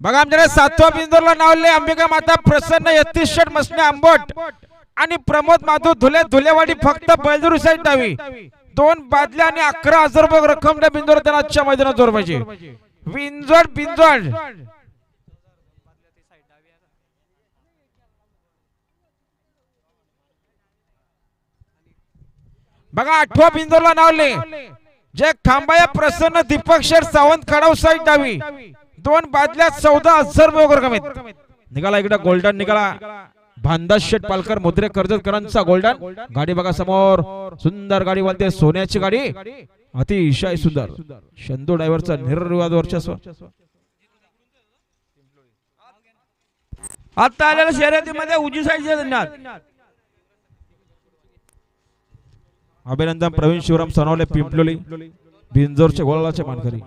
बघा आमच्याकडे 7व्या बिंदूला नावले अंबिका माता प्रसन्न 31 षट मसने आंबट आणि प्रमोद माधव धुलेवाडी फक्त बैलजोरी साईड डावी 2 बादल्या आणि 11,000 रुपये रक्कम त्या बिंदूवर त्यांना आजच्या मैदानात जोर पाहिजे. बिंजोड बघा 8व्या बिंदूला नावले जे खांबाया प्रसन्न दीपक शेठ सावंत खडाव साईड डावी 2 बादल्या 14,000 रुपये रक्कम निघाला. इकडे गोल्डन निघाला भांदास शेठ पालकर मुद्रे कर्जतकरांचा गोल्डन. गाडी बघा समोर सुंदर गाडी बोलते सोन्याची गाडी अतिशय सुंदर शंदू ड्रायव्हरचा निर्विवाद वर्चस्व. आता आलेल्या शर्यतीमध्ये उजी साईडचे धन्यवाद. अभिनंदन प्रवीण शिवराम सोनवले पिंपलोली बिंजोरचे गोलाचे मानकरी.